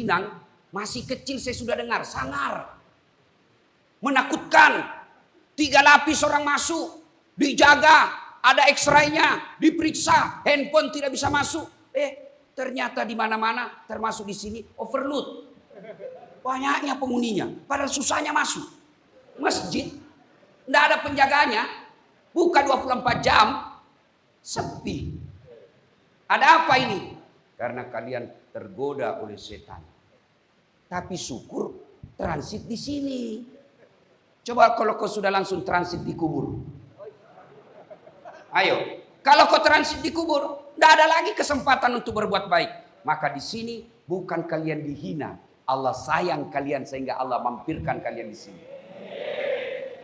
Cipinang, masih kecil saya sudah dengar, sangar. Menakutkan. 3 lapis orang masuk, dijaga, ada X-ray-nya, diperiksa, handphone tidak bisa masuk. Ternyata di mana-mana, termasuk di sini, overload. Banyaknya penghuninya, padahal susahnya masuk. Masjid, tidak ada penjaganya, buka 24 jam, sepi. Ada apa ini? Karena kalian tergoda oleh setan. Tapi syukur transit di sini. Coba kalau kau sudah langsung transit di kubur. Ayo, kalau kau transit di kubur, tidak ada lagi kesempatan untuk berbuat baik. Maka di sini bukan kalian dihina, Allah sayang kalian sehingga Allah mampirkan kalian di sini.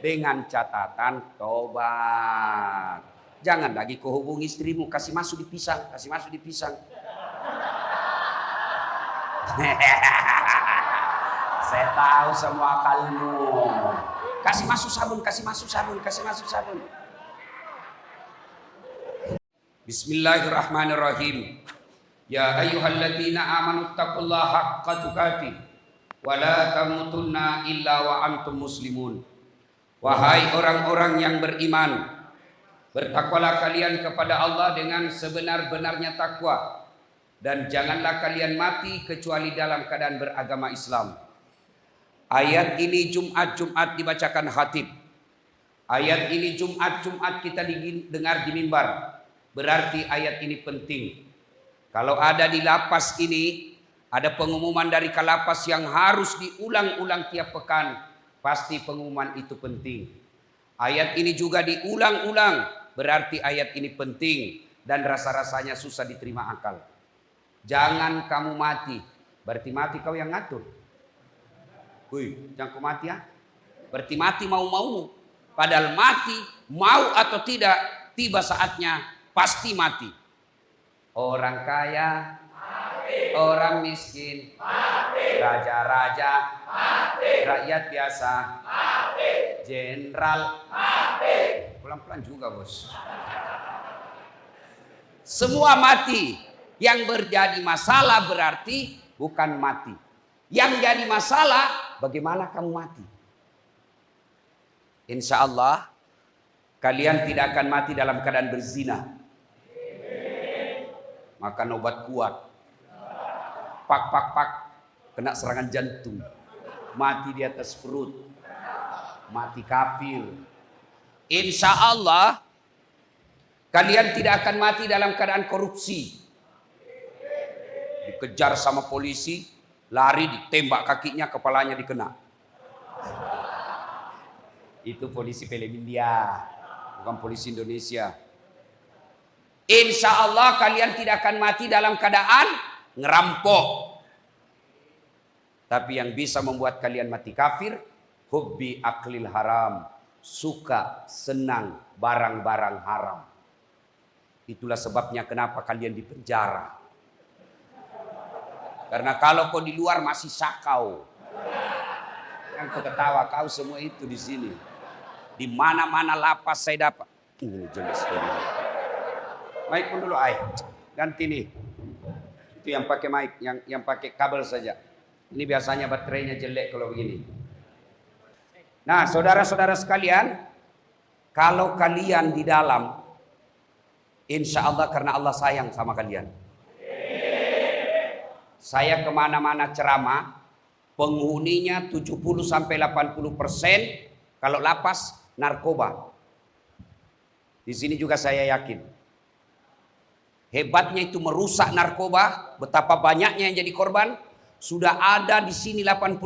Dengan catatan tobat. Jangan lagi kau hubungi istrimu, kasih masuk di pisang, kasih masuk di pisang. Saya tahu semua akalmu. Kasih masuk sabun, kasih masuk sabun, kasih masuk sabun. Bismillahirrahmanirrahim. Ya ayyuhalladzina amanu taqullaha haqqa tuqatih wa la tamutunna illa wa antum muslimun. Wahai orang-orang yang beriman, bertakwalah kalian kepada Allah dengan sebenar-benarnya takwa, dan janganlah kalian mati kecuali dalam keadaan beragama Islam. Ayat ini Jumat dibacakan khatib. Ayat ini Jumat kita dengar di mimbar. Berarti ayat ini penting. Kalau ada di lapas ini, ada pengumuman dari kalapas yang harus diulang-ulang tiap pekan, pasti pengumuman itu penting. Ayat ini juga diulang-ulang, berarti ayat ini penting dan rasa-rasanya susah diterima akal. Jangan kamu mati, berarti mati kau yang ngatur. Jangan kau mati ya. Berarti mati mau-mau. Padahal mati, mau atau tidak, tiba saatnya pasti mati. Orang kaya, mati. Orang miskin, mati. Raja-raja, mati. Rakyat biasa, mati. Jenderal, mati. Pelan-pelan juga bos. Semua mati. Yang berjadi masalah berarti bukan mati. Yang jadi masalah, bagaimana kamu mati? Insya Allah, kalian tidak akan mati dalam keadaan berzina. Makan obat kuat. Pak. Kena serangan jantung. Mati di atas perut. Mati kafir. Insya Allah, kalian tidak akan mati dalam keadaan korupsi. Dikejar sama polisi. Lari ditembak kakinya, kepalanya dikena. Itu polisi film India, bukan polisi Indonesia. Insya Allah kalian tidak akan mati dalam keadaan ngerampok. Tapi yang bisa membuat kalian mati kafir, hubbi aklil haram, suka senang barang-barang haram. Itulah sebabnya kenapa kalian dipenjara. Karena kalau kau di luar masih sakau. Yang kau ketawa, kau semua itu di sini. Di mana-mana lapas saya dapat. Ini jelas sekali. Mic pun dulu, ganti nih. Itu yang pakai mic, yang pakai kabel saja. Ini biasanya baterainya jelek kalau begini. Nah, saudara-saudara sekalian, kalau kalian di dalam, insya Allah karena Allah sayang sama kalian. Saya kemana-mana ceramah, penghuninya 70-80% kalau lapas narkoba. Di sini juga saya yakin. Hebatnya itu merusak narkoba, betapa banyaknya yang jadi korban. Sudah ada di sini 80%,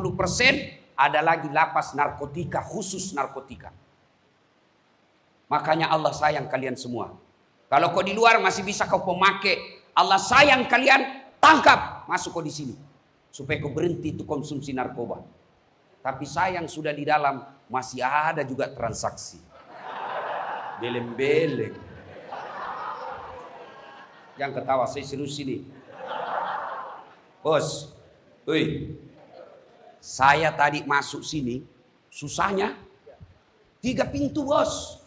ada lagi lapas narkotika, khusus narkotika. Makanya Allah sayang kalian semua. Kalau kau di luar masih bisa kau pemakai, Allah sayang kalian, tangkap. Masuk kau di sini supaya kau berhenti itu konsumsi narkoba. Tapi sayang sudah di dalam masih ada juga transaksi. Beleng-beleng. Jangan ketawa, saya serius sini. Bos, saya tadi masuk sini susahnya 3 pintu bos.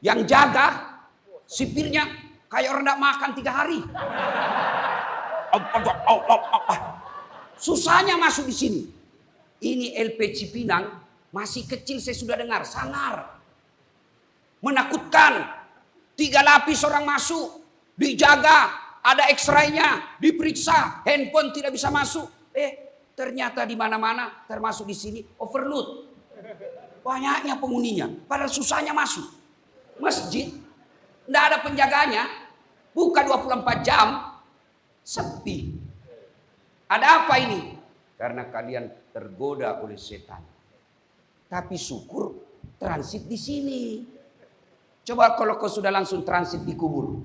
Yang jaga sipirnya kayak orang tidak makan 3 hari. Susahnya masuk di sini. Ini LP Cipinang masih kecil, saya sudah dengar sangar. Menakutkan. 3 lapis orang masuk, dijaga, ada X-ray-nya, diperiksa, handphone tidak bisa masuk. Ternyata di mana-mana, termasuk di sini, overload. Banyaknya penghuninya, padahal susahnya masuk. Masjid, tidak ada penjaganya, buka 24 jam, sepi. Ada apa ini? Karena kalian tergoda oleh setan. Tapi syukur transit di sini. Coba kalau kau sudah langsung transit di kubur.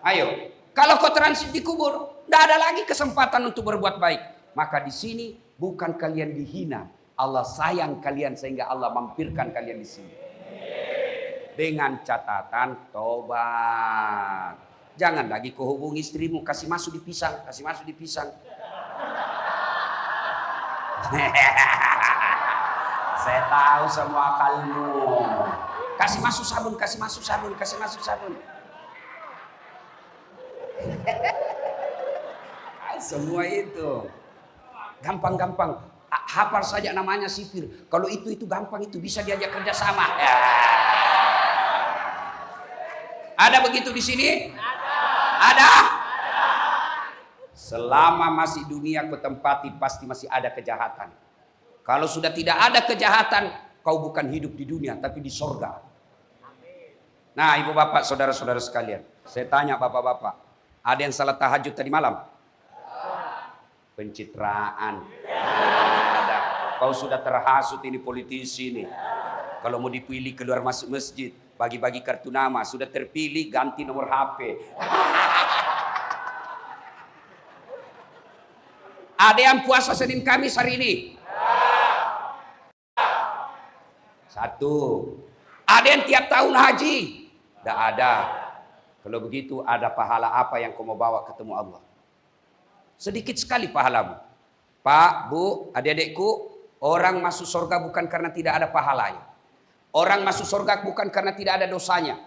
Ayo, kalau kau transit di kubur, tidak ada lagi kesempatan untuk berbuat baik. Maka di sini bukan kalian dihina, Allah sayang kalian sehingga Allah mampirkan kalian di sini. Dengan catatan tobat. Jangan lagi kau hubungi istrimu, kasih masuk di pisang, kasih masuk di pisang. Saya tahu semua akalmu. Kasih masuk sabun, kasih masuk sabun, kasih masuk sabun. Semua itu gampang-gampang. Hafal saja namanya sipir. Kalau itu gampang, itu bisa diajak kerjasama. Ya. Ada begitu di sini? Ada. Selama masih dunia kau tempati pasti masih ada kejahatan. Kalau sudah tidak ada kejahatan, kau bukan hidup di dunia tapi di sorga. Nah, ibu bapak, saudara-saudara sekalian, saya tanya bapak-bapak, ada yang salat tahajud tadi malam? Pencitraan. Ada. Kau sudah terhasut ini politisi ini. Kalau mau dipilih keluar masuk masjid, bagi-bagi kartu nama, sudah terpilih ganti nomor HP. Ada yang puasa Senin Kamis hari ini? 1. Ada yang tiap tahun haji? Tidak ada. Kalau begitu ada pahala apa yang kau mau bawa ketemu Allah? Sedikit sekali pahalamu. Pak, Bu, adik-adikku, orang masuk surga bukan karena tidak ada pahalanya. Orang masuk surga bukan karena tidak ada dosanya.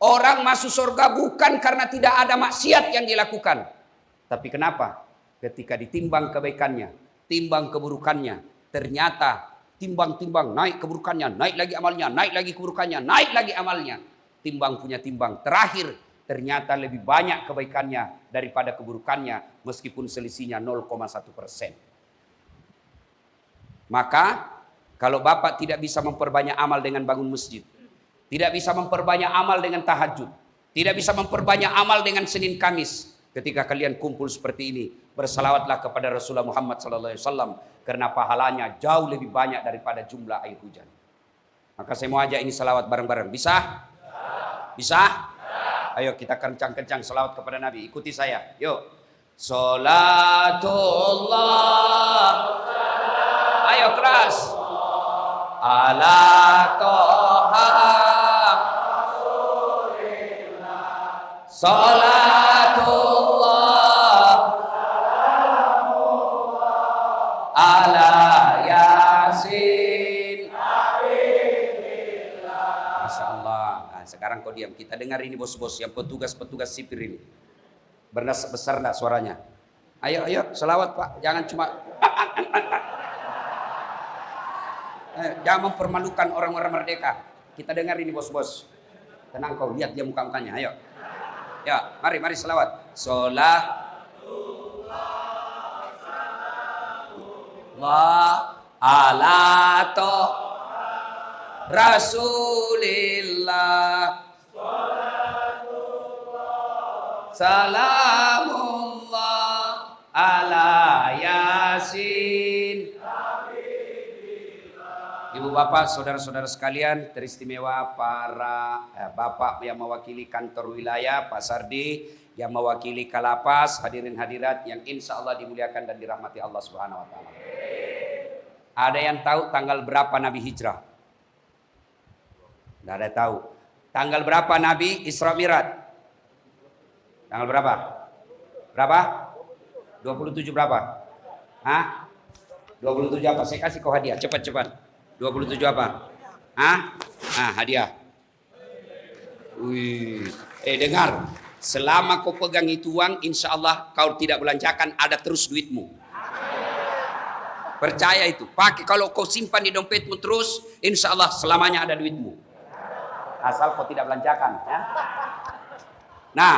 Orang masuk surga bukan karena tidak ada maksiat yang dilakukan. Tapi kenapa? Ketika ditimbang kebaikannya, timbang keburukannya, ternyata timbang-timbang, naik keburukannya, naik lagi amalnya, naik lagi keburukannya, naik lagi amalnya. Timbang punya timbang. Terakhir, ternyata lebih banyak kebaikannya daripada keburukannya, meskipun selisihnya 0,1%. Maka, kalau Bapak tidak bisa memperbanyak amal dengan bangun masjid, tidak bisa memperbanyak amal dengan tahajud, tidak bisa memperbanyak amal dengan Senin Kamis, ketika kalian kumpul seperti ini, bersalawatlah kepada Rasulullah Muhammad SAW, karena pahalanya jauh lebih banyak daripada jumlah air hujan. Maka saya mau ajak ini salawat bareng-bareng. Bisa? Bisa? Ayo kita kencang-kencang salawat kepada Nabi. Ikuti saya. Yuk. Salatullah. Ayo keras. Ala toha. Salatullah. Ala Yasin. Masya Allah. Nah, sekarang kau diam. Kita dengar ini bos-bos yang petugas-petugas sipir ini. Besar enggak suaranya? Ayo, selawat Pak. Jangan cuma jangan mempermalukan orang-orang merdeka. Kita dengar ini bos-bos. Tenang kau, lihat dia muka-mukanya. Ayo. Ya, mari selawat. Wa ala Rasulillah. Salamullah ala Yasin. Ibu bapak, saudara-saudara sekalian, teristimewa para bapak yang mewakili kantor wilayah, Pak Sardi, yang mewakili Kalapas, hadirin hadirat yang insya Allah dimuliakan dan dirahmati Allah Subhanahu Wa Taala. Ada yang tahu tanggal berapa Nabi hijrah? Tidak ada yang tahu. Tanggal berapa Nabi Isra Mi'raj? Tanggal berapa? Berapa? 27 berapa? Hah? 27 apa? Saya kasih kau hadiah, cepat-cepat. 27 apa? Hah? Hadiah. Wih. Dengar. Selama kau pegang itu uang, insya Allah kau tidak belanjakan, ada terus duitmu. Percaya itu. Pakai, kalau kau simpan di dompetmu terus, insya Allah selamanya ada duitmu. Asal kau tidak belanjakan. Ya. Nah,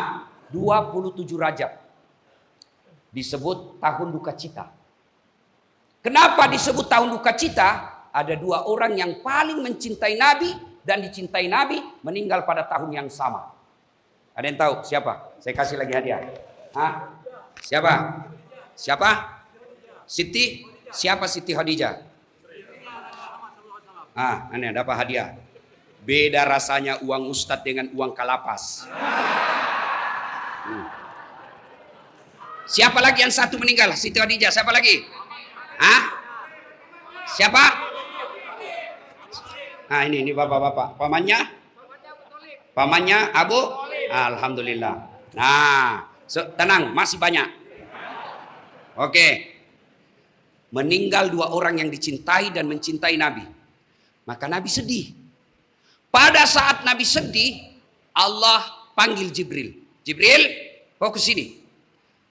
27 Rajab disebut tahun duka cita. Kenapa disebut tahun duka cita? Ada dua orang yang paling mencintai Nabi dan dicintai Nabi meninggal pada tahun yang sama. Ada yang tahu siapa? Saya kasih lagi hadiah. Hah? Siapa? Siapa? Siti? Siapa Siti Khadijah? Ini dapat hadiah. Beda rasanya uang ustadz dengan uang kalapas. Siapa lagi yang satu meninggal? Siti Khadijah. Siapa lagi? Siapa? Ini bapak-bapak. Pamannya Abu? Alhamdulillah. Nah, tenang, masih banyak. Oke. Meninggal dua orang yang dicintai dan mencintai Nabi. Maka Nabi sedih. Pada saat Nabi sedih, Allah panggil Jibril. Jibril, kau ke sini.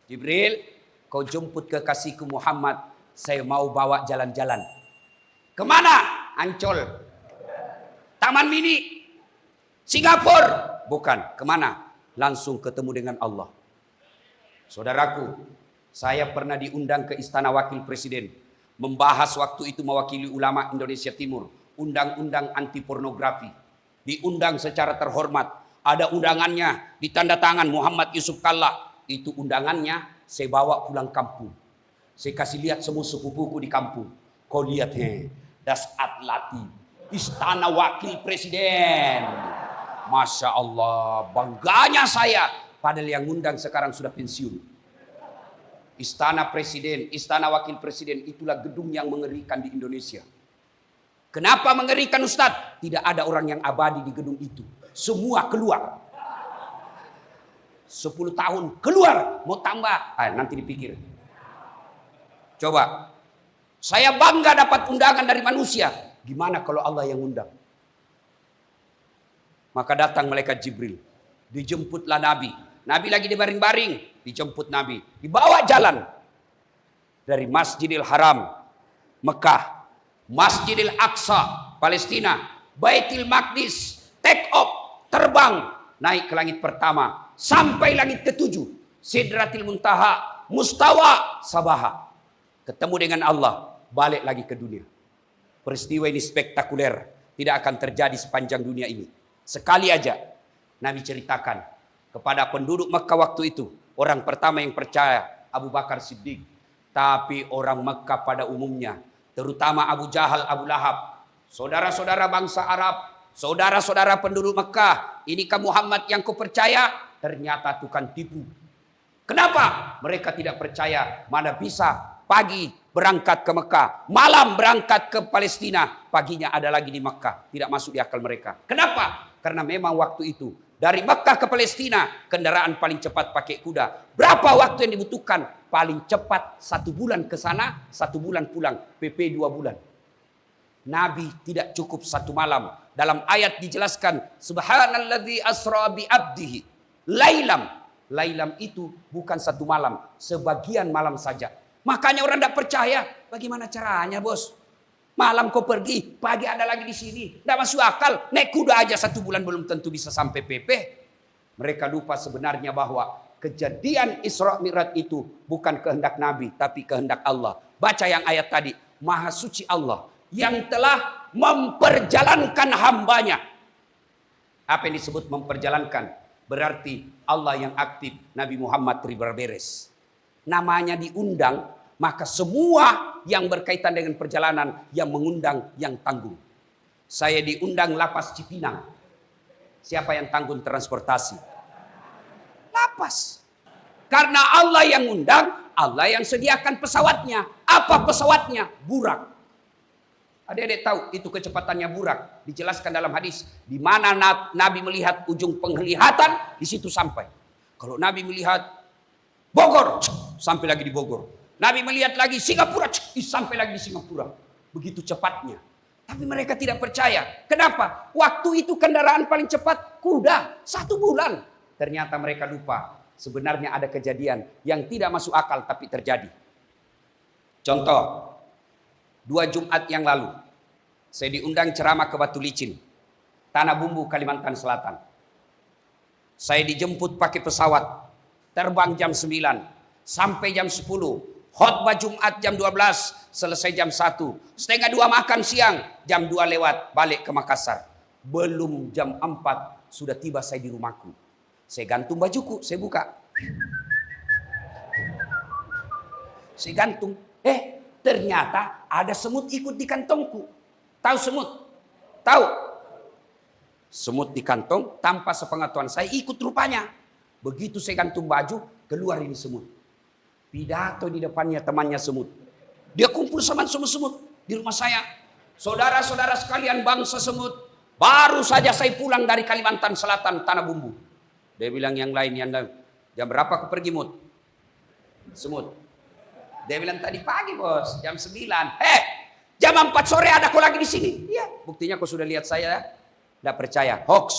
Jibril, kau jemput kekasihku Muhammad. Saya mau bawa jalan-jalan. Kemana? Ancol. Taman Mini. Singapura. Bukan. Kemana? Langsung ketemu dengan Allah. Saudaraku, saya pernah diundang ke Istana Wakil Presiden. Membahas waktu itu mewakili ulama Indonesia Timur. Undang-undang anti pornografi. Diundang secara terhormat. Ada undangannya. Ditanda tangan Muhammad Yusuf Kalla. Itu undangannya saya bawa pulang kampung. Saya kasih lihat semua sepupuku di kampung. Kau lihat das Atlati. Istana Wakil Presiden. Masya Allah, bangganya saya. Padahal yang ngundang sekarang sudah pensiun. Istana Presiden, Istana Wakil Presiden, itulah gedung yang mengerikan di Indonesia. Kenapa mengerikan Ustadz? Tidak ada orang yang abadi di gedung itu. Semua keluar. 10 tahun keluar, mau tambah. Nanti dipikir. Coba, saya bangga dapat undangan dari manusia. Gimana kalau Allah yang undang? Maka datang malaikat Jibril. Dijemputlah Nabi. Nabi lagi dibaring-baring. Dijemput Nabi. Dibawa jalan. Dari Masjidil Haram, Mekah. Masjidil Aqsa, Palestina. Baitul Maqdis. Take off. Terbang. Naik ke langit pertama. Sampai langit ke-7. Sidratil Muntaha. Mustawa Sabaha. Ketemu dengan Allah. Balik lagi ke dunia. Peristiwa ini spektakuler. Tidak akan terjadi sepanjang dunia ini. Sekali aja Nabi ceritakan kepada penduduk Mekah waktu itu. Orang pertama yang percaya Abu Bakar Siddiq. Tapi orang Mekah pada umumnya, terutama Abu Jahal, Abu Lahab, saudara-saudara bangsa Arab, saudara-saudara penduduk Mekah, inikah Muhammad yang kau percaya? Ternyata tukang tipu. Kenapa? Mereka tidak percaya. Mana bisa pagi berangkat ke Mekah, malam berangkat ke Palestina, paginya ada lagi di Mekah. Tidak masuk di akal mereka. Kenapa? Karena memang waktu itu dari Mekah ke Palestina kendaraan paling cepat pakai kuda. Berapa waktu yang dibutuhkan? Paling cepat 1 bulan ke sana, 1 bulan pulang. PP 2 bulan. Nabi tidak cukup 1 malam. Dalam ayat dijelaskan, Subhanalladzi asra bi abdihi lailam. Lailam itu bukan 1 malam, sebagian malam saja. Makanya orang tidak percaya. Bagaimana caranya, bos? Malam kau pergi, pagi ada lagi di sini. Tidak masuk akal. Naik kuda aja 1 bulan belum tentu bisa sampai PP. Mereka lupa sebenarnya bahwa kejadian Isra Mi'raj itu bukan kehendak Nabi, tapi kehendak Allah. Baca yang ayat tadi. Maha suci Allah yang telah memperjalankan hambanya. Apa yang disebut memperjalankan? Berarti Allah yang aktif, Nabi Muhammad berberes. Namanya diundang. Maka semua yang berkaitan dengan perjalanan yang mengundang, yang tanggung. Saya diundang Lapas Cipinang. Siapa yang tanggung transportasi? Lapas. Karena Allah yang undang, Allah yang sediakan pesawatnya. Apa pesawatnya? Burak. Adik-adik tahu itu kecepatannya burak. Dijelaskan dalam hadis. Di mana Nabi melihat ujung penglihatan, di situ sampai. Kalau Nabi melihat Bogor, sampai lagi di Bogor. Nabi melihat lagi Singapura, sampai lagi di Singapura. Begitu cepatnya. Tapi mereka tidak percaya. Kenapa? Waktu itu kendaraan paling cepat kuda. 1 bulan. Ternyata mereka lupa. Sebenarnya ada kejadian yang tidak masuk akal tapi terjadi. Contoh, 2 Jumat yang lalu, saya diundang ceramah ke Batu Licin, Tanah Bumbu, Kalimantan Selatan. Saya dijemput pakai pesawat, terbang jam 9, sampai jam 10. Khotbah Jumat jam 12, selesai jam 1. Setengah 2 makan siang, jam 2 lewat, balik ke Makassar. Belum jam 4, sudah tiba saya di rumahku. Saya gantung bajuku, saya buka. Saya gantung. Ternyata ada semut ikut di kantongku. Tahu semut? Tahu? Semut di kantong, tanpa sepengetahuan saya ikut rupanya. Begitu saya gantung baju, keluar ini semut. Pidato di depannya temannya semut. Dia kumpul sama semut-semut di rumah saya. Saudara-saudara sekalian bangsa semut, baru saja saya pulang dari Kalimantan Selatan, Tanah Bumbu. Dia bilang yang lain, jam berapa aku pergi Mut? Semut. Dia bilang tadi pagi bos, jam 9. Jam 4 sore ada kau lagi di sini. Iya, buktinya kau sudah lihat saya. Tidak percaya, hoax.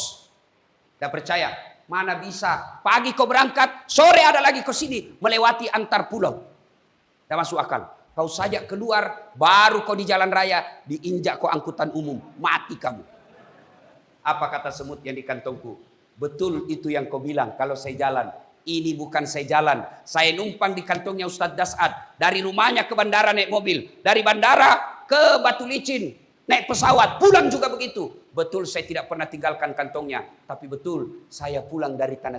Tidak percaya. Mana bisa? Pagi kau berangkat, sore ada lagi kau sini, melewati antar pulau. Tidak masuk akal. Kau saja keluar, baru kau di jalan raya, diinjak kau angkutan umum, mati kamu. Apa kata semut yang di kantongku? Betul itu yang kau bilang kalau saya jalan. Ini bukan saya jalan. Saya numpang di kantongnya Ustadz Dasad. Dari rumahnya ke bandara naik mobil. Dari bandara ke Batu Licin naik pesawat. Pulang juga begitu. Betul saya tidak pernah tinggalkan kantongnya. Tapi betul saya pulang dari tanah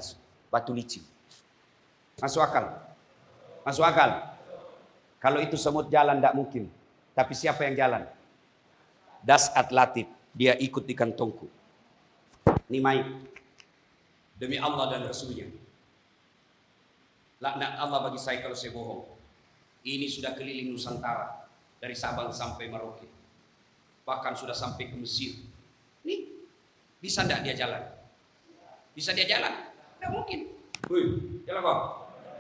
Batu Licin. Masuk akal? Masuk akal? Kalau itu semut jalan tidak mungkin. Tapi siapa yang jalan? Dasad Latif. Dia ikut di kantongku. Ini main. Demi Allah dan Rasulnya. Laknat Allah bagi saya kalau saya bohong. Ini sudah keliling Nusantara. Dari Sabang sampai Merauke. Bahkan sudah sampai ke Mesir. Nih, bisa enggak dia jalan? Bisa dia jalan? Tidak mungkin. Woi, jalan kau.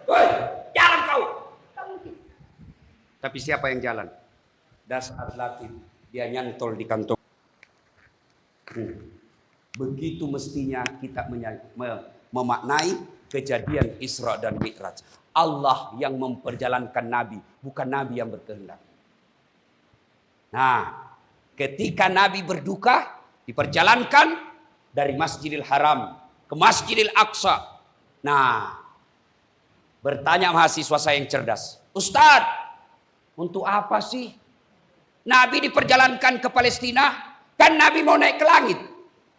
Woi, jalan kau. Tidak mungkin. Tapi siapa yang jalan? Dasad Latif. Dia nyantol di kantong. Begitu mestinya kita memaknai kejadian Isra dan Mi'raj. Allah yang memperjalankan Nabi, bukan Nabi yang berkehendak. Nah, ketika Nabi berduka, diperjalankan dari Masjidil Haram ke Masjidil Aqsa. Nah, bertanya mahasiswa saya yang cerdas, Ustadz, untuk apa sih Nabi diperjalankan ke Palestina? Kan Nabi mau naik ke langit.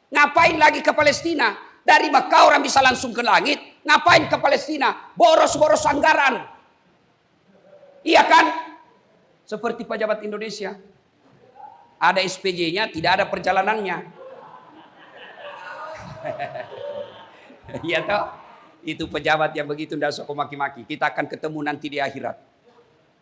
Ngapain lagi ke Palestina? Dari Mekah orang bisa langsung ke langit. Ngapain ke Palestina? Boros-boros anggaran. Iya kan? Seperti pejabat Indonesia. Ada SPJ-nya, tidak ada perjalanannya. Iya toh? Itu pejabat yang begitu tidak usah kau maki-maki. Kita akan ketemu nanti di akhirat.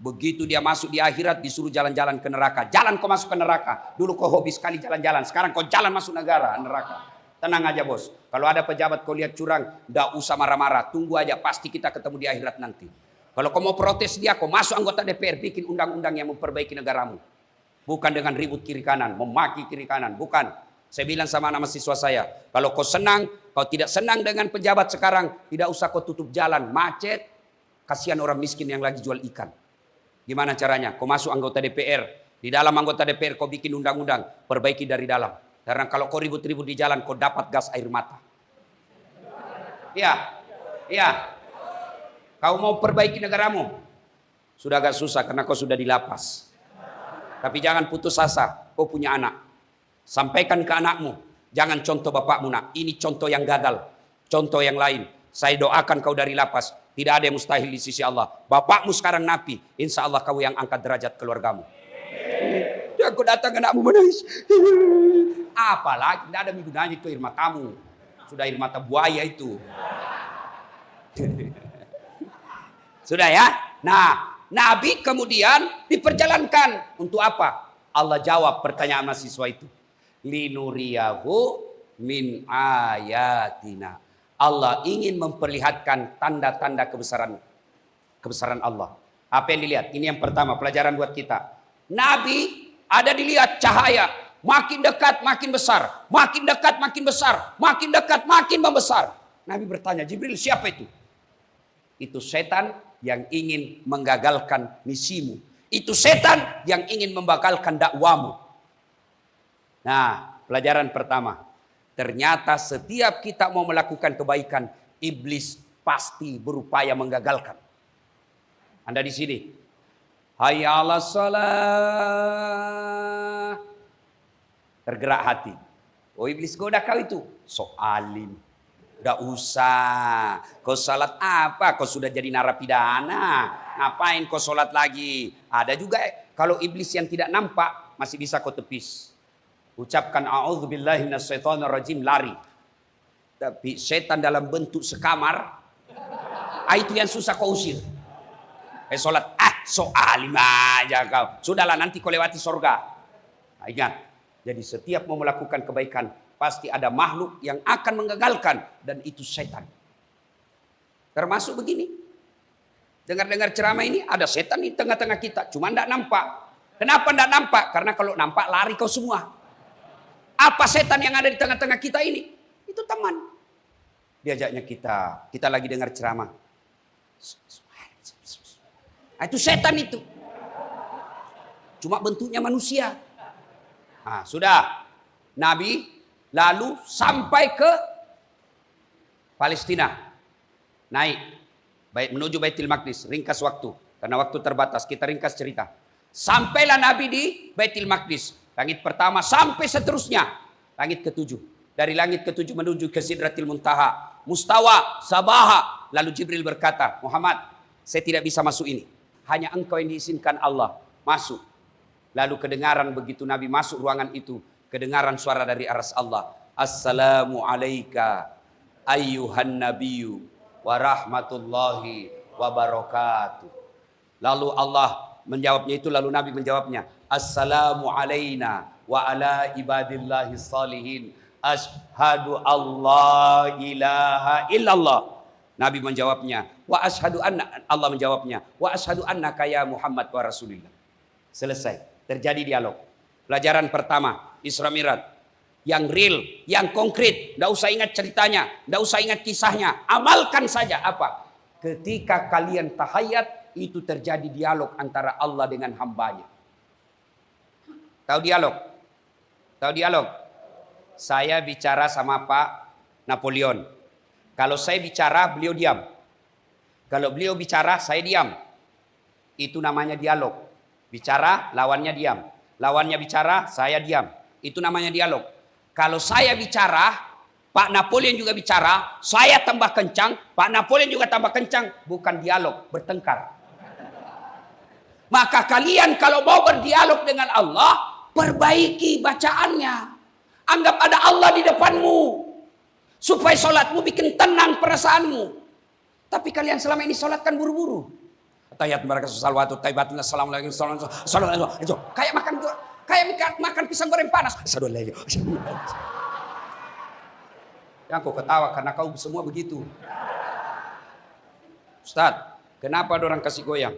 Begitu dia masuk di akhirat disuruh jalan-jalan ke neraka. Jalan kau masuk ke neraka. Dulu kau hobi sekali jalan-jalan. Sekarang kau jalan masuk neraka. Tenang aja bos. Kalau ada pejabat kau lihat curang, tidak usah marah-marah. Tunggu aja, pasti kita ketemu di akhirat nanti. Kalau kau mau protes dia, kau masuk anggota DPR. Bikin undang-undang yang memperbaiki negaramu. Bukan dengan ribut kiri kanan, memaki kiri kanan. Bukan. Saya bilang sama anak mahasiswa saya. Kalau kau senang, kau tidak senang dengan pejabat sekarang, tidak usah kau tutup jalan. Macet. Kasihan orang miskin yang lagi jual ikan. Gimana caranya? Kau masuk anggota DPR. Di dalam anggota DPR kau bikin undang-undang. Perbaiki dari dalam. Karena kalau kau ribut-ribut di jalan, kau dapat gas air mata. Iya. Iya. Kau mau perbaiki negaramu. Sudah agak susah karena kau sudah di lapas. Tapi jangan putus asa. Kau punya anak. Sampaikan ke anakmu. Jangan contoh bapakmu nak. Ini contoh yang gagal. Contoh yang lain. Saya doakan kau dari lapas. Tidak ada yang mustahil di sisi Allah. Bapakmu sekarang napi. Insya Allah kau yang angkat derajat keluargamu. Ya aku datang anakmu menangis. Apalagi tidak ada gunanya itu air matamu. Sudah air mata buaya itu. Sudah ya. Nah, Nabi kemudian diperjalankan. Untuk apa? Allah jawab pertanyaan mahasiswa itu. Linuriyahu min ayatina. Allah ingin memperlihatkan tanda-tanda kebesaran Allah. Apa yang dilihat? Ini yang pertama, pelajaran buat kita. Nabi ada dilihat cahaya. Makin dekat makin besar. Makin dekat makin besar. Makin dekat makin membesar. Nabi bertanya, Jibril siapa itu? Itu setan yang ingin menggagalkan misimu. Itu setan yang ingin membatalkan dakwamu. Nah, pelajaran pertama. Ternyata setiap kita mau melakukan kebaikan, iblis pasti berupaya menggagalkan. Anda di sini. Hayya 'alas shalah. Tergerak hati. Oh, iblis goda kau itu. Soalin. Udah usah. Kau salat apa? Kau sudah jadi narapidana. Ngapain kau salat lagi? Ada juga kalau iblis yang tidak nampak masih bisa kau tepis. Ucapkan a'udzubillahi minasyaitonirrajim, lari. Tapi setan dalam bentuk sekamar, itu yang susah kau usir. Salat, soalim aja kau. Sudahlah, nanti kau lewati surga. Nah, ingat. Jadi setiap mau melakukan kebaikan, pasti ada makhluk yang akan menggagalkan. Dan itu setan. Termasuk begini. Dengar-dengar ceramah ini, ada setan di tengah-tengah kita. Cuma tidak nampak. Kenapa tidak nampak? Karena kalau nampak lari kau semua. Apa setan yang ada di tengah-tengah kita ini? Itu teman. Diajaknya kita lagi dengar ceramah. Itu setan itu. Cuma bentuknya manusia. Nah, sudah. Nabi lalu sampai ke Palestina. Naik. Menuju Baitul Maqdis. Ringkas waktu. Karena waktu terbatas. Kita ringkas cerita. Sampailah Nabi di Baitul Maqdis. Langit pertama sampai seterusnya. Langit ketujuh. Dari langit ketujuh menuju ke Sidratil Muntaha. Mustawa, Sabaha. Lalu Jibril berkata, Muhammad, saya tidak bisa masuk ini. Hanya engkau yang diizinkan Allah masuk. Lalu kedengaran begitu Nabi masuk ruangan itu. Kedengaran suara dari aras Allah. Assalamu alayka ayyuhan nabiyyu wa rahmatullahi wa barakatuh. Lalu Allah menjawabnya itu. Lalu Nabi menjawabnya. Assalamu alayna wa ala ibadillahi salihin. Ashhadu Allah ilaha illallah. Nabi menjawabnya. Wa ashhadu anna. Allah menjawabnya. Wa ashhadu annaka ya Muhammad wa Rasulillah. Selesai. Terjadi dialog. Pelajaran pertama. Isra Mi'raj. Yang real. Yang konkret. Tidak usah ingat ceritanya. Tidak usah ingat kisahnya. Amalkan saja. Apa? Ketika kalian tahayat. Itu terjadi dialog antara Allah dengan hambanya. Tahu dialog? Tahu dialog? Saya bicara sama Pak Napoleon. Kalau saya bicara, beliau diam. Kalau beliau bicara, saya diam. Itu namanya dialog. Bicara, lawannya diam. Lawannya bicara, saya diam. Itu namanya dialog. Kalau saya bicara, Pak Napoleon juga bicara, saya tambah kencang, Pak Napoleon juga tambah kencang. Bukan dialog, bertengkar. Maka kalian kalau mau berdialog dengan Allah, perbaiki bacaannya. Anggap ada Allah di depanmu. Supaya sholatmu bikin tenang perasaanmu. Tapi kalian selama ini sholat kan buru-buru. Tahiyat mereka salawatu taibatun assalamualaikum itu kayak makan pisang goreng panas. Yang kau ketawa karena kau semua begitu. Ustaz, kenapa ada orang kasih goyang?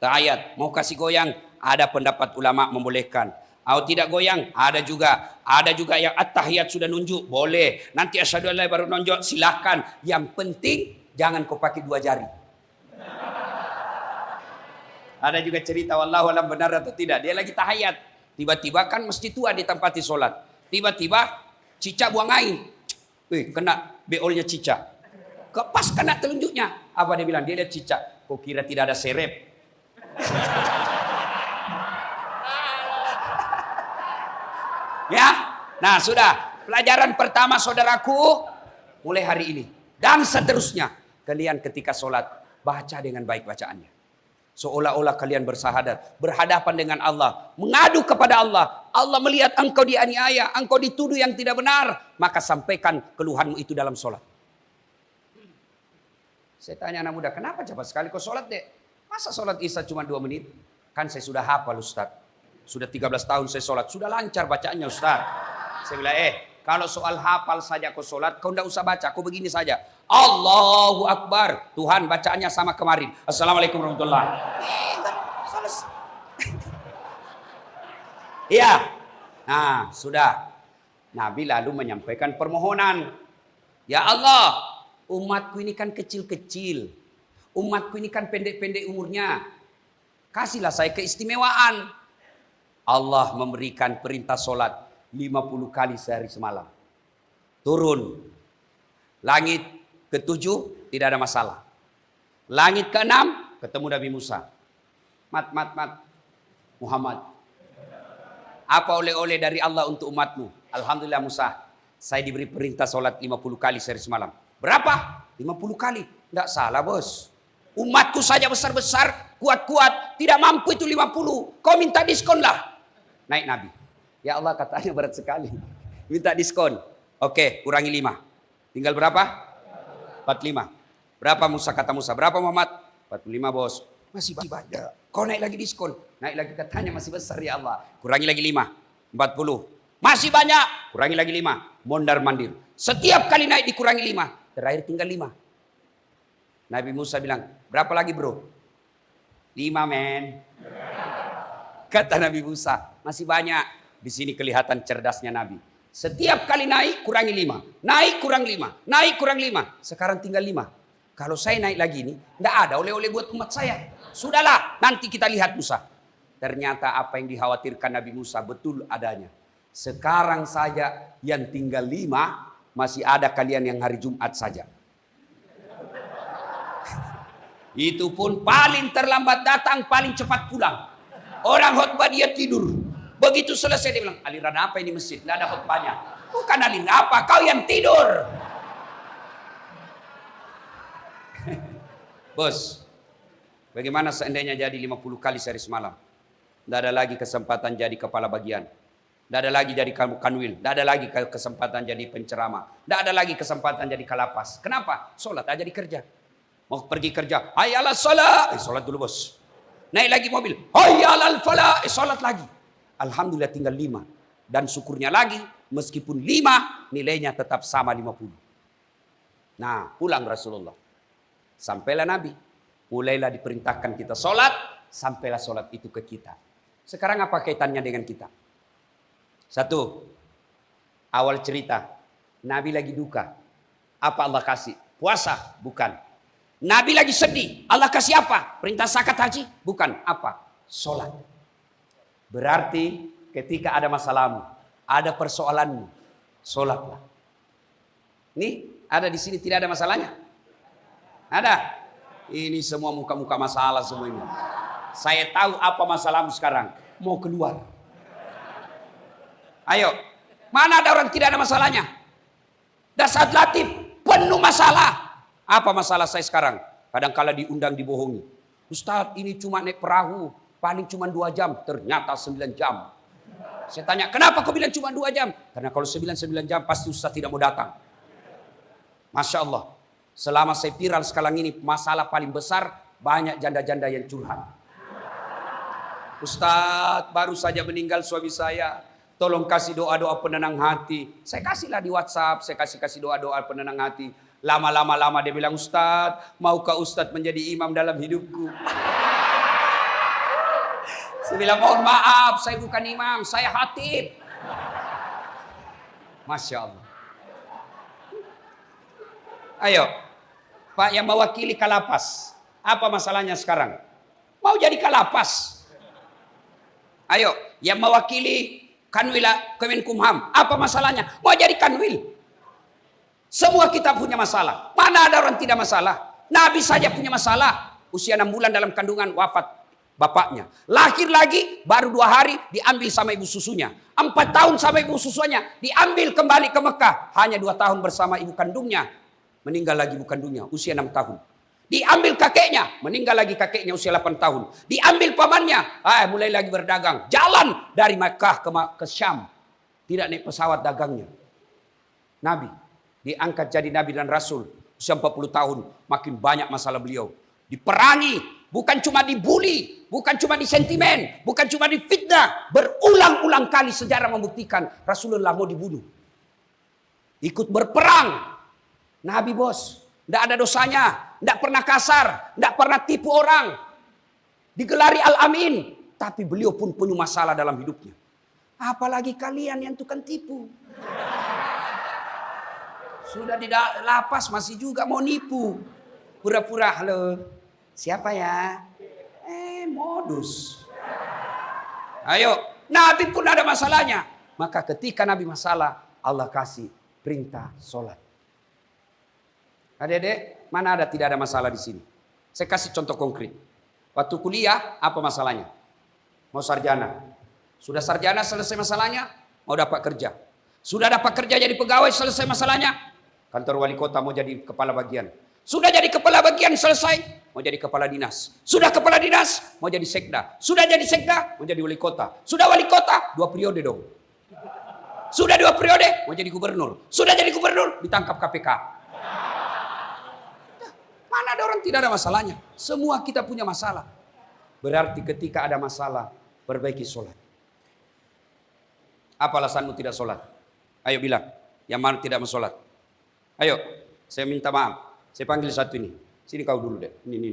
Tahiyat mau kasih goyang, ada pendapat ulama membolehkan. Atau tidak goyang, ada juga yang at-tahiyat sudah nunjuk, boleh. Nanti asyhadu an la baru nunjuk, silahkan. Yang penting jangan kau pakai dua jari. Ada juga cerita wallahu alam benar atau tidak. Dia lagi tahayat. Tiba-tiba kan mesti tua ditempati sholat. Tiba-tiba cicak buang air. Kena beolnya cicak. Pas kena telunjuknya. Apa dia bilang? Dia lihat cicak. Kok kira tidak ada serep? Ya. Nah sudah. Pelajaran pertama saudaraku. Mulai hari ini. Dan seterusnya. Kalian ketika sholat. Baca dengan baik bacaannya. Seolah-olah kalian bersahadat, berhadapan dengan Allah, mengadu kepada Allah. Allah melihat engkau dianiaya, engkau dituduh yang tidak benar, maka sampaikan keluhanmu itu dalam sholat. Saya tanya anak muda, kenapa cepat sekali kau sholat dek? Masa sholat isya cuma 2 menit? Kan saya sudah hafal Ustaz. Sudah 13 tahun saya sholat, sudah lancar bacaannya Ustaz. Saya bilang, kalau soal hafal saja kau sholat, kau tidak usah baca, kau begini saja. Allahu Akbar. Tuhan bacaannya sama kemarin. Assalamualaikum warahmatullahi wabarakatuh. Iya. Nah, sudah. Nabi lalu menyampaikan permohonan. Ya Allah, umatku ini kan kecil-kecil. Umatku ini kan pendek-pendek umurnya. Kasihlah saya keistimewaan. Allah memberikan perintah sholat 50 kali sehari semalam. Turun. Langit ke-7 tidak ada masalah. Langit ke-6 ketemu Nabi Musa. Mat. Muhammad. Apa oleh-oleh dari Allah untuk umatmu? Alhamdulillah Musa. Saya diberi perintah sholat 50 kali sehari semalam. Berapa? 50 kali. Tidak salah bos. Umatku saja besar-besar, kuat-kuat. Tidak mampu itu 50. Kau minta diskon lah. Naik Nabi. Ya Allah katanya berat sekali. Minta diskon. Oke, kurangi 5. Tinggal berapa? 45. Berapa Musa kata Musa? Berapa Muhammad? 45 bos. Masih banyak. Kau naik lagi diskon. Naik lagi katanya masih besar ya Allah. Kurangi lagi 5. 40. Masih banyak. Kurangi lagi 5. Mondar mandir. Setiap kali naik dikurangi 5. Terakhir tinggal 5. Nabi Musa bilang, berapa lagi bro? 5 men. Kata Nabi Musa, masih banyak. Di sini kelihatan cerdasnya Nabi. Setiap kali naik kurangi 5. Naik kurang 5. Naik kurang 5. Sekarang tinggal 5. Kalau saya naik lagi ini, tidak ada oleh-oleh buat umat saya. Sudahlah, nanti kita lihat Musa. Ternyata apa yang dikhawatirkan Nabi Musa betul adanya. Sekarang saja yang tinggal 5, masih ada kalian yang hari Jumat saja. Itu pun paling terlambat datang, paling cepat pulang. Orang khutbah dia tidur. Begitu selesai dia bilang, aliran apa ini masjid? Tidak ada khutbahnya. Bukan aliran apa, kau yang tidur. Bos, bagaimana seandainya jadi 50 kali sehari semalam? Tidak ada lagi kesempatan jadi kepala bagian. Tidak ada lagi jadi kanwil. Tidak ada lagi kesempatan jadi penceramah. Tidak ada lagi kesempatan jadi kalapas. Kenapa? Sholat aja di kerja. Mau pergi kerja, hayya 'alas shalah, sholat dulu bos. Naik lagi mobil, hayya 'alal falah, sholat lagi. Alhamdulillah tinggal 5. Dan syukurnya lagi, meskipun 5, nilainya tetap sama 50. Nah, pulang Rasulullah. Sampailah Nabi. Mulailah diperintahkan kita sholat, sampailah sholat itu ke kita. Sekarang apa kaitannya dengan kita? 1. Awal cerita, Nabi lagi duka. Apa Allah kasih? Puasa? Bukan. Nabi lagi sedih. Allah kasih apa? Perintah zakat haji? Bukan. Apa? Sholat. Berarti ketika ada masalahmu, ada persoalanmu, sholatlah. Nih, ada di sini tidak ada masalahnya? Ada? Ini semua muka-muka masalah semua ini. Saya tahu apa masalahmu sekarang. Mau keluar. Ayo. Mana ada orang tidak ada masalahnya? Dasar latif. Penuh masalah. Apa masalah saya sekarang? Kadang-kala diundang dibohongi. Ustadz ini cuma naik perahu. Paling cuma 2 jam. Ternyata 9 jam. Saya tanya, kenapa kau bilang cuma 2 jam? Karena kalau 9 jam pasti Ustadz tidak mau datang. Masya Allah. Selama saya viral sekarang ini, masalah paling besar, banyak janda-janda yang curhat. Ustadz, baru saja meninggal suami saya. Tolong kasih doa-doa penenang hati. Saya kasihlah di WhatsApp, saya kasih doa-doa penenang hati. Lama dia bilang, Ustadz, maukah Ustadz menjadi imam dalam hidupku? Saya bilang, mohon maaf, saya bukan imam, saya khatib. Masya Allah. Ayo, Pak yang mewakili Kalapas. Apa masalahnya sekarang? Mau jadi Kalapas? Ayo, yang mewakili Kanwil Kemenkumham. Apa masalahnya? Mau jadi Kanwil? Semua kita punya masalah. Mana ada orang tidak masalah? Nabi saja punya masalah. Usia 6 bulan dalam kandungan wafat bapaknya. Lahir lagi baru 2 hari diambil sama ibu susunya. 4 tahun sama ibu susunya diambil kembali ke Mekah. Hanya 2 tahun bersama ibu kandungnya. Meninggal lagi ibu kandungnya usia 6 tahun. Diambil kakeknya. Meninggal lagi kakeknya usia 8 tahun. Diambil pamannya. Mulai lagi berdagang. Jalan dari Mekah ke Syam. Tidak naik pesawat dagangnya. Nabi diangkat jadi Nabi dan Rasul. Usia 40 tahun. Makin banyak masalah beliau. Diperangi. Bukan cuma dibully. Bukan cuma disentimen. Bukan cuma difitnah. Berulang-ulang kali sejarah membuktikan Rasulullah mau dibunuh. Ikut berperang. Nabi bos. Tidak ada dosanya. Tidak pernah kasar. Tidak pernah tipu orang. Digelari Al-Amin. Tapi beliau pun punya masalah dalam hidupnya. Apalagi kalian yang tukang tipu. Sudah di lapas masih juga mau nipu. Pura-pura, halo, siapa ya? Modus. Ayo, Nabi pun ada masalahnya. Maka ketika Nabi masalah, Allah kasih perintah sholat. Adik-adik, mana ada tidak ada masalah di sini? Saya kasih contoh konkret. Waktu kuliah, apa masalahnya? Mau sarjana. Sudah sarjana selesai masalahnya, mau dapat kerja. Sudah dapat kerja jadi pegawai selesai masalahnya. Kantor wali kota mau jadi kepala bagian. Sudah jadi kepala bagian selesai, mau jadi kepala dinas. Sudah kepala dinas, mau jadi sekda. Sudah jadi sekda, mau jadi wali kota. Sudah wali kota, 2 periode dong. Sudah 2 periode, mau jadi gubernur. Sudah jadi gubernur, ditangkap KPK. Mana ada orang tidak ada masalahnya? Semua kita punya masalah. Berarti ketika ada masalah, perbaiki sholat. Apa alasanmu tidak sholat? Ayo bilang, yang mana tidak mau sholat? Ayo, saya minta maaf. Saya panggil satu ini. Sini kau dulu deh. Ini.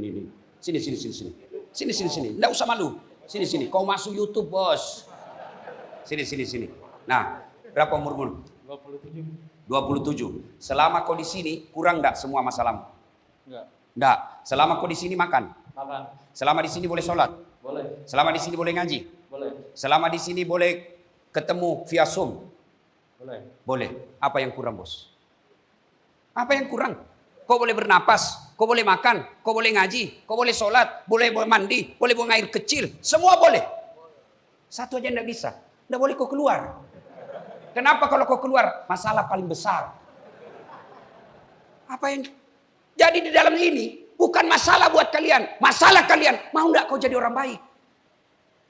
Sini. Sini. Nggak usah malu. Sini. Kau masuk YouTube, bos. Sini. Nah, berapa umurmu? 27. Selama kau di sini, kurang enggak semua masalahmu? Enggak. Selama kau di sini makan? Selama di sini boleh sholat? Boleh. Selama di sini boleh ngaji? Boleh. Selama di sini boleh ketemu via Zoom? Boleh. Apa yang kurang, bos? Apa yang kurang? Kau boleh bernapas, kau boleh makan, kau boleh ngaji, kau boleh sholat, boleh mandi, boleh buang air kecil. Semua boleh. Satu aja tidak bisa. Tidak boleh kau keluar. Kenapa kalau kau keluar? Masalah paling besar. Apa yang jadi di dalam ini bukan masalah buat kalian. Masalah kalian. Mau tidak kau jadi orang baik?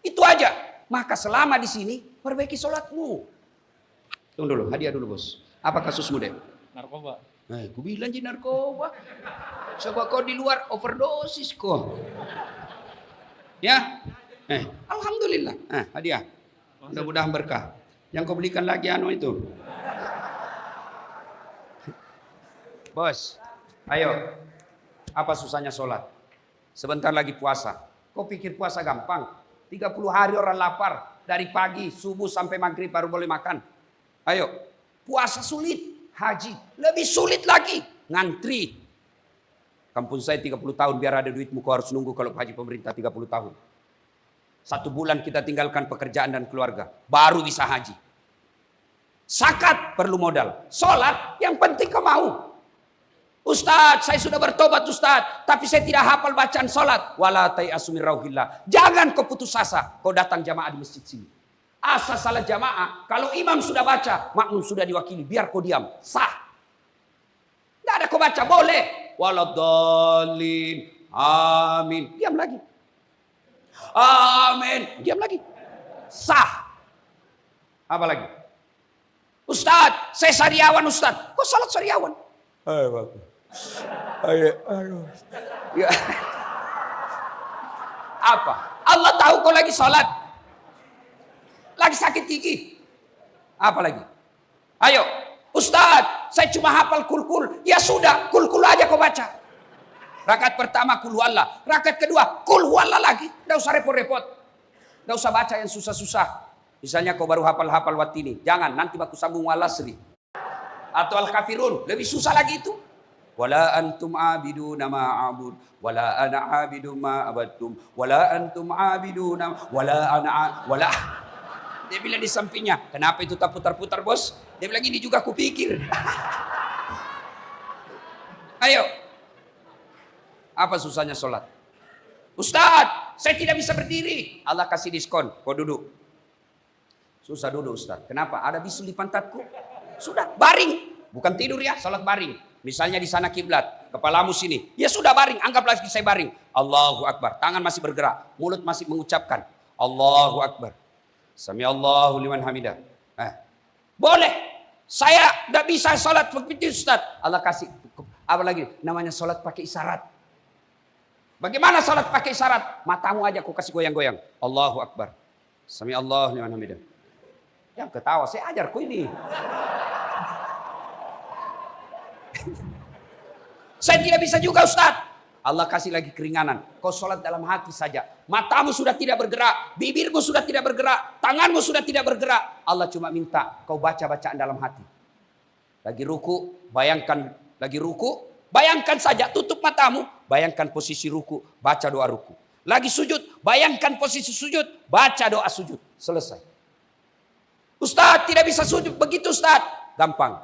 Itu aja. Maka selama di sini, perbaiki sholatmu. Tunggu dulu, hadiah dulu, bos. Apa kasusmu, Dek? Narkoba. Aku bilang je narkoba. Coba kau di luar overdosis kok. Ya? Alhamdulillah. Hadiah. Mudah-mudahan berkah. Yang kau belikan lagi itu. Bos, ayo. Apa susahnya sholat? Sebentar lagi puasa. Kau pikir puasa gampang? 30 hari orang lapar. Dari pagi, subuh sampai maghrib baru boleh makan. Ayo. Puasa sulit. Haji lebih sulit lagi, ngantri. Kampung saya 30 tahun biar ada duitmu, kau harus nunggu kalau haji pemerintah 30 tahun. 1 bulan kita tinggalkan pekerjaan dan keluarga, baru bisa haji. Zakat perlu modal, sholat yang penting kau mau. Ustaz, saya sudah bertobat Ustaz, tapi saya tidak hafal bacaan sholat. Wala tayasu min rauhillah. Jangan kau putus asa, kau datang jamaah di masjid sini. Asal salah jamaah, kalau imam sudah baca, makmum sudah diwakili, biar kau diam, sah. Tidak ada kau baca, boleh. Waladhalin, amin, diam lagi. Amin, diam lagi. Sah. Apa lagi? Ustaz, saya sariawan Ustaz. Kau salat sariawan? Ayo. Ya. Apa? Allah tahu kau lagi salat. Lagi sakit gigi. Apa lagi? Ayo. Ustaz, saya cuma hafal kul-kul. Ya sudah, kul-kul aja kau baca. Rakaat pertama kul huwallah. Rakaat kedua kul huwallah lagi. Tidak usah repot-repot. Tidak usah baca yang susah-susah. Misalnya kau baru hafal-hafal watini. Jangan, nanti baku sambung walasri. Atau al-kafirun. Lebih susah lagi itu. Wala antum abiduna ma a'bud. Wala ana abidu ma abadtum. Wala antum abiduna. Wala. Dia bilang di sampingnya, kenapa itu tak putar-putar, bos? Dia bilang ini juga aku pikir. Ayo. Apa susahnya sholat? Ustaz, saya tidak bisa berdiri. Allah kasih diskon, kau duduk. Susah duduk Ustaz. Kenapa? Ada bisul di pantatku. Sudah, baring. Bukan tidur ya, sholat baring. Misalnya di sana kiblat, kepalamu sini. Ya sudah baring, anggaplah saya baring. Allahu Akbar, tangan masih bergerak, mulut masih mengucapkan. Allahu Akbar. Sami Allahu liman hamidah. Boleh. Saya tidak bisa sholat begitu Ustaz. Allah kasih. Apa lagi? Namanya sholat pakai isyarat. Bagaimana sholat pakai isyarat? Matamu aja aku kasih goyang-goyang. Allahu Akbar. Sami Allahu liman hamidah. Yang ketawa, saya ajar ku ini. Saya tidak bisa juga Ustaz. Allah kasih lagi keringanan. Kau sholat dalam hati saja. Matamu sudah tidak bergerak. Bibirmu sudah tidak bergerak. Tanganmu sudah tidak bergerak. Allah cuma minta kau baca bacaan dalam hati. Lagi ruku, bayangkan lagi ruku, bayangkan saja tutup matamu, bayangkan posisi ruku, baca doa ruku. Lagi sujud, bayangkan posisi sujud, baca doa sujud. Selesai. Ustaz tidak bisa sujud begitu Ustaz. Gampang.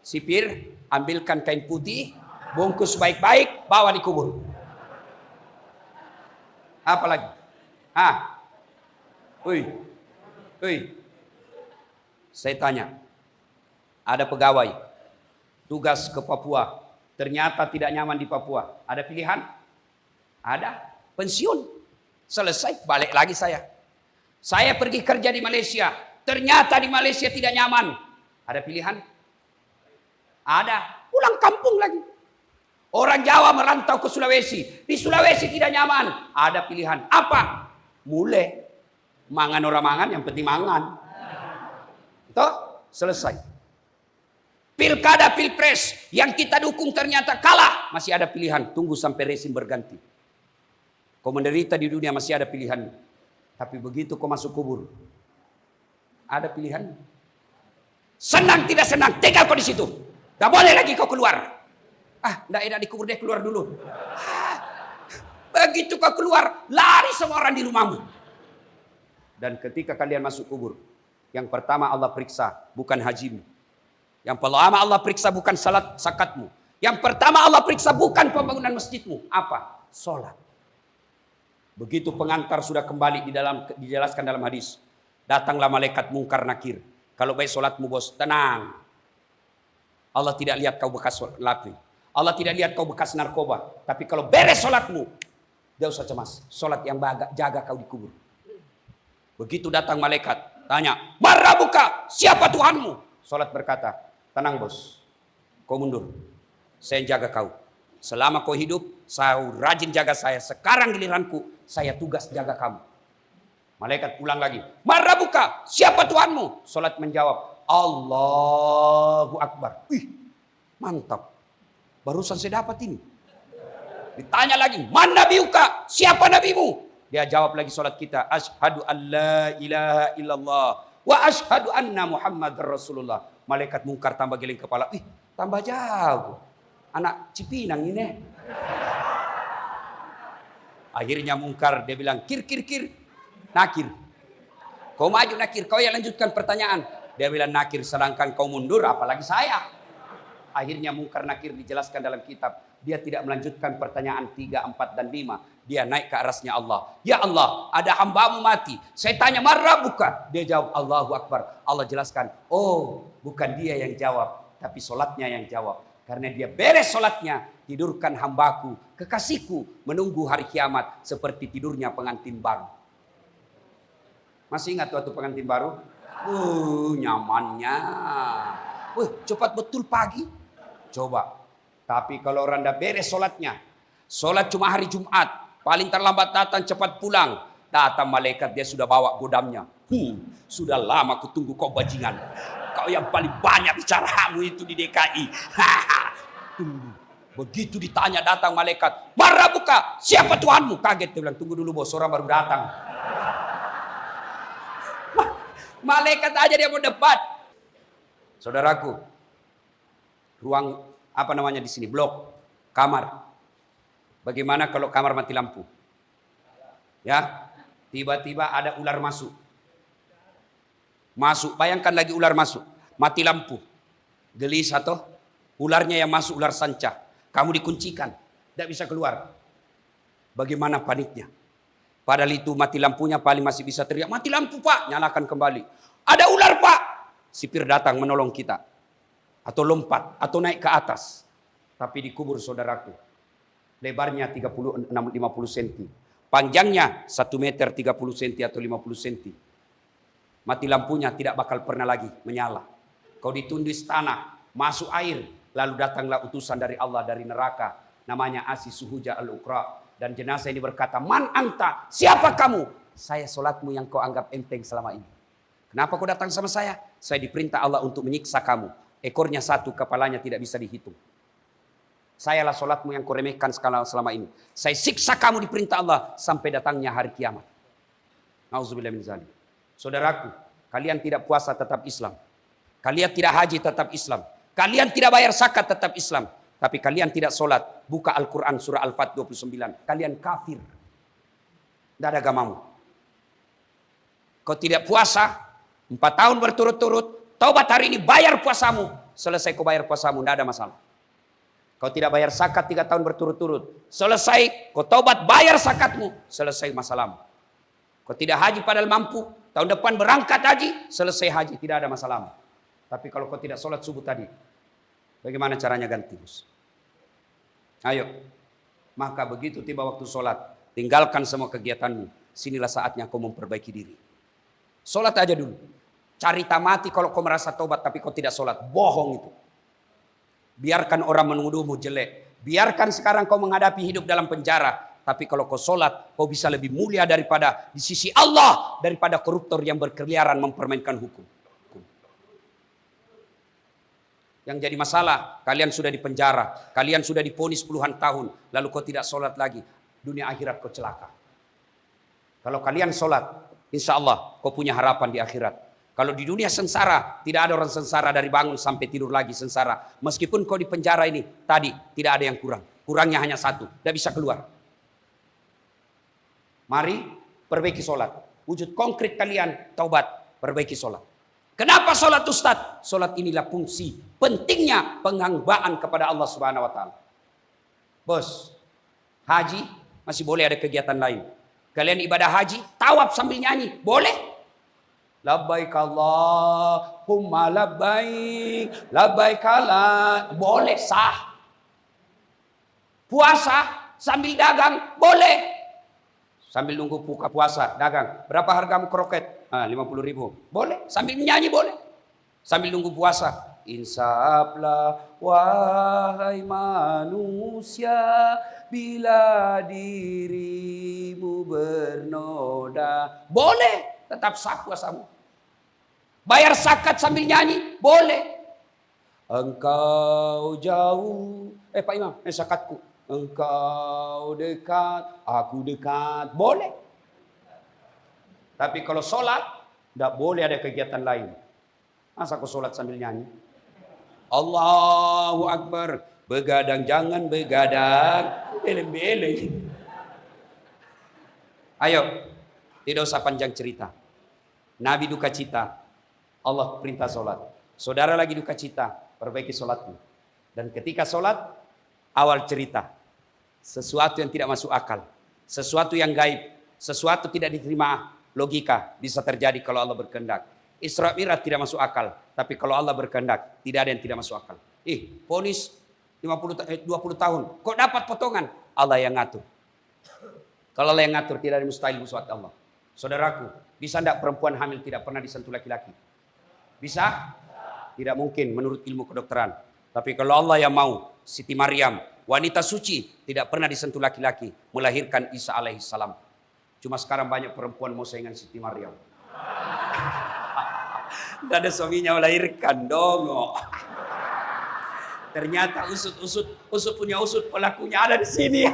Sipir, ambilkan kain putih, bungkus baik-baik, bawa di kubur. Apa lagi? Saya tanya, ada pegawai tugas ke Papua, ternyata tidak nyaman di Papua. Ada pilihan? Ada. Pensiun. Selesai, balik lagi saya. Saya pergi kerja di Malaysia, ternyata di Malaysia tidak nyaman. Ada pilihan? Ada. Pulang kampung lagi. Orang Jawa merantau ke Sulawesi, di Sulawesi tidak nyaman. Ada pilihan. Apa? Mulai. Mangan orang mangan, yang penting mangan. Toh, selesai. Pilkada, pilpres yang kita dukung ternyata kalah, masih ada pilihan. Tunggu sampai rezim berganti. Kau menderita di dunia masih ada pilihan. Tapi begitu kau masuk kubur, ada pilihan. Senang tidak senang, tinggal kau di situ. Gak boleh lagi kau keluar. Tidak enak di kubur, dia keluar dulu. Begitu kau keluar, lari semua orang di rumahmu. Dan ketika kalian masuk kubur, yang pertama Allah periksa bukan hajimu. Yang pertama Allah periksa bukan salat zakatmu. Yang pertama Allah periksa bukan pembangunan masjidmu. Apa? Salat. Begitu pengantar sudah kembali dijelaskan dalam hadis. Datanglah malaikat mungkar nakir. Kalau baik salatmu bos, tenang. Allah tidak lihat kau bekas lapi. Allah tidak lihat kau bekas narkoba. Tapi kalau beres salatmu, dia usah cemas. Salat yang jaga kau di kubur. Begitu datang malaikat, tanya, "Marabuka, siapa Tuhanmu?" Salat berkata, "Tenang bos, kau mundur. Saya jaga kau. Selama kau hidup, saya rajin jaga saya. Sekarang giliranku, saya tugas jaga kamu." Malaikat pulang lagi, "Marabuka, siapa Tuhanmu?" Salat menjawab, "Allahu Akbar." Mantap. Barusan saya dapat ini. Ditanya lagi, "Man nabiuka, siapa nabimu?" Dia jawab lagi salat kita, "Asyhadu an la ilaha illallah wa asyhadu anna Muhammadar Rasulullah." Malaikat mungkar tambah geling kepala. Tambah jago. Anak Cipinang ini. Akhirnya mungkar, dia bilang, "Kir. Nakir. Kau maju nakir, kau yang lanjutkan pertanyaan." Dia bilang, "Nakir, sedangkan kau mundur, apalagi saya." Akhirnya mungkar nakir dijelaskan dalam kitab. Dia tidak melanjutkan pertanyaan 3, 4, dan 5. Dia naik ke arasnya Allah. "Ya Allah, ada hambamu mati. Saya tanya, marabuka?" Dia jawab, "Allahu Akbar." Allah jelaskan, oh bukan dia yang jawab, tapi solatnya yang jawab. Karena dia beres solatnya, tidurkan hambaku, kekasihku, menunggu hari kiamat seperti tidurnya pengantin baru. Masih ingat waktu pengantin baru? Nyamannya. Cepat betul pagi. Coba. Tapi kalau orang dah beres solatnya, solat cuma hari Jumat, paling terlambat datang, cepat pulang. Datang malaikat, dia sudah bawa godamnya. Sudah lama kutunggu kau bajingan. Kau yang paling banyak bicaramu itu di DKI. Tunggu. Begitu ditanya datang malaikat, "Marabuka, siapa Tuhanmu?" Kaget dia bilang, "Tunggu dulu bos, orang baru datang." Malaikat aja dia mau debat. Saudaraku, ruang di sini, blok, kamar. Bagaimana kalau kamar mati lampu? Ya, tiba-tiba ada ular masuk. Bayangkan lagi ular masuk, mati lampu. Gelis atau ularnya yang masuk ular sanca. Kamu dikuncikan, tidak bisa keluar. Bagaimana paniknya? Padahal itu mati lampunya paling masih bisa teriak, "Mati lampu Pak," nyalakan kembali. "Ada ular Pak." Sipir datang menolong kita. Atau lompat, atau naik ke atas. Tapi di kubur saudaraku, lebarnya 50 cm. Panjangnya 1 meter 30 cm atau 50 cm. Mati lampunya tidak bakal pernah lagi menyala. Kau ditundis tanah, masuk air. Lalu datanglah utusan dari Allah dari neraka. Namanya Asis Suhuja Al-Uqra. Dan jenazah ini berkata, "Man anta? Siapa kamu?" "Saya solatmu yang kau anggap enteng selama ini." "Kenapa kau datang sama saya?" "Saya diperintah Allah untuk menyiksa kamu. Ekornya 1, kepalanya tidak bisa dihitung. Sayalah solatmu yang kau remehkan selama ini. Saya siksa kamu diperintah Allah sampai datangnya hari kiamat." Nauzubillah min zalik. Saudaraku, kalian tidak puasa tetap Islam. Kalian tidak haji tetap Islam. Kalian tidak bayar zakat tetap Islam. Tapi kalian tidak sholat. Buka Al-Quran surah Al-Fat 29. Kalian kafir. Tidak ada agamamu. Kau tidak puasa 4 tahun berturut-turut. Taubat hari ini bayar puasamu. Selesai kau bayar puasamu. Tidak ada masalah. Kau tidak bayar zakat 3 tahun berturut-turut. Selesai kau taubat bayar zakatmu. Selesai masalahmu. Kau tidak haji padahal mampu. Tahun depan berangkat haji. Selesai haji. Tidak ada masalahmu. Tapi kalau kau tidak sholat subuh tadi. Bagaimana caranya ganti? Ayo. Maka begitu tiba waktu sholat. Tinggalkan semua kegiatanmu. Sinilah saatnya kau memperbaiki diri. Sholat aja dulu. Cari tamati kalau kau merasa taubat tapi kau tidak sholat. Bohong itu. Biarkan orang menuduhmu jelek. Biarkan sekarang kau menghadapi hidup dalam penjara. Tapi kalau kau sholat, kau bisa lebih mulia daripada di sisi Allah. Daripada koruptor yang berkeliaran mempermainkan hukum. Yang jadi masalah, kalian sudah dipenjara. Kalian sudah divonis puluhan tahun. Lalu kau tidak sholat lagi. Dunia akhirat kau celaka. Kalau kalian sholat, insya Allah kau punya harapan di akhirat. Kalau di dunia sengsara, tidak ada orang sengsara dari bangun sampai tidur lagi sengsara. Meskipun kau di penjara ini, tadi tidak ada yang kurang. Kurangnya hanya satu, tidak bisa keluar. Mari perbaiki sholat. Wujud konkret kalian, taubat, perbaiki sholat. Kenapa sholat Ustaz? Sholat inilah fungsi pentingnya penghambaan kepada Allah Subhanahu Wa Taala. Bos, haji masih boleh ada kegiatan lain. Kalian ibadah haji, tawaf sambil nyanyi, boleh? Labbaik Allahumma labbaik, labbaik la, boleh sah. Puasa sambil dagang, boleh. Sambil nunggu buka puasa, dagang. Berapa hargamu kroket? 50.000. Boleh. Sambil nyanyi boleh. Sambil nunggu puasa. Insaflah wahai manusia, bila dirimu bernoda. Boleh. Tetap sah puasamu. Bayar zakat sambil nyanyi. Boleh. Engkau jauh. Pak Imam, zakatku. Engkau dekat, aku dekat. Boleh. Tapi kalau sholat, tidak boleh ada kegiatan lain. Masa aku sholat sambil nyanyi? Allahu Akbar. Begadang, jangan begadang. Beleng-beleng. Ayo. Tidak usah panjang cerita. Nabi duka cita. Allah perintah sholat. Saudara lagi duka cita. Perbaiki sholatmu. Dan ketika sholat, awal cerita. Sesuatu yang tidak masuk akal. Sesuatu yang gaib. Sesuatu tidak diterima logika. Bisa terjadi kalau Allah berkehendak. Isra Mi'raj tidak masuk akal. Tapi kalau Allah berkehendak, tidak ada yang tidak masuk akal. Vonis 20 tahun. Kok dapat potongan? Allah yang ngatur. Kalau Allah yang ngatur, tidak ada mustahil buat Allah. Saudaraku, bisa tidak perempuan hamil tidak pernah disentuh laki-laki? Bisa? Tidak mungkin menurut ilmu kedokteran. Tapi kalau Allah yang mau, Siti Maryam, wanita suci, tidak pernah disentuh laki-laki, melahirkan Isa alaihissalam. Cuma sekarang banyak perempuan mau saingan Siti Maryam. Tidak ada suaminya melahirkan dong. Ternyata usut punya usut, pelakunya ada di sini.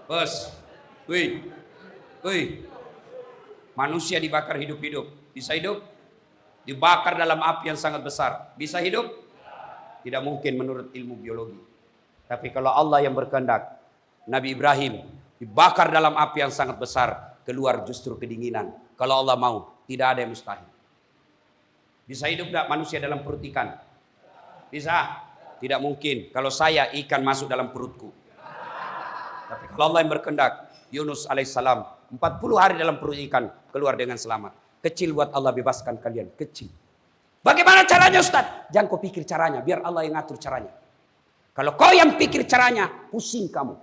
Bos, wih, manusia dibakar hidup-hidup. Bisa hidup? Dibakar dalam api yang sangat besar. Bisa hidup? Tidak mungkin menurut ilmu biologi. Tapi kalau Allah yang berkehendak, Nabi Ibrahim dibakar dalam api yang sangat besar, keluar justru kedinginan. Kalau Allah mau, tidak ada yang mustahil. Bisa hidup tidak manusia dalam perut ikan? Bisa? Tidak mungkin. Kalau saya, ikan masuk dalam perutku. Tapi kalau Allah yang berkehendak, Yunus alaihissalam 40 hari dalam perut ikan keluar dengan selamat. Kecil buat Allah bebaskan kalian, kecil. Bagaimana caranya Ustaz? Jangan kau pikir caranya, biar Allah yang ngatur caranya. Kalau kau yang pikir caranya, pusing kamu.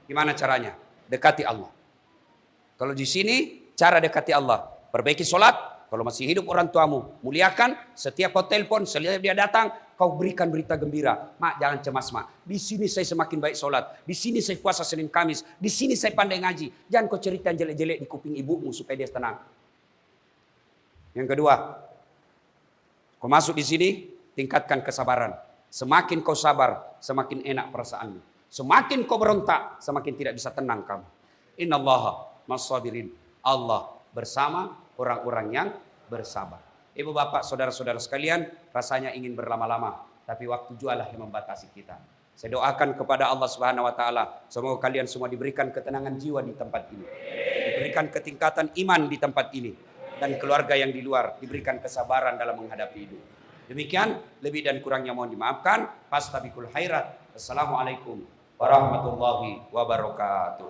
Gimana caranya? Dekati Allah. Kalau di sini cara dekati Allah, perbaiki sholat. Kalau masih hidup orang tuamu, muliakan. Setiap kau telepon, setiap dia datang, kau berikan berita gembira. Mak, jangan cemas, mak. Di sini saya semakin baik sholat. Di sini saya puasa Senin Kamis. Di sini saya pandai ngaji. Jangan kau cerita jelek-jelek di kuping ibumu supaya dia tenang. Yang kedua, kau masuk di sini, tingkatkan kesabaran. Semakin kau sabar, semakin enak perasaanmu. Semakin kau berontak, semakin tidak bisa tenang kamu. Innallaha mas-sabirin. Allah bersama orang-orang yang bersabar. Ibu bapak, saudara-saudara sekalian, rasanya ingin berlama-lama, tapi waktu jualah yang membatasi kita. Saya doakan kepada Allah Subhanahu wa taala, semoga kalian semua diberikan ketenangan jiwa di tempat ini. Diberikan ketingkatan iman di tempat ini, dan keluarga yang di luar diberikan kesabaran dalam menghadapi hidup. Demikian, lebih dan kurangnya mohon dimaafkan. Fastabiqul khairat. Assalamualaikum warahmatullahi wabarakatuh.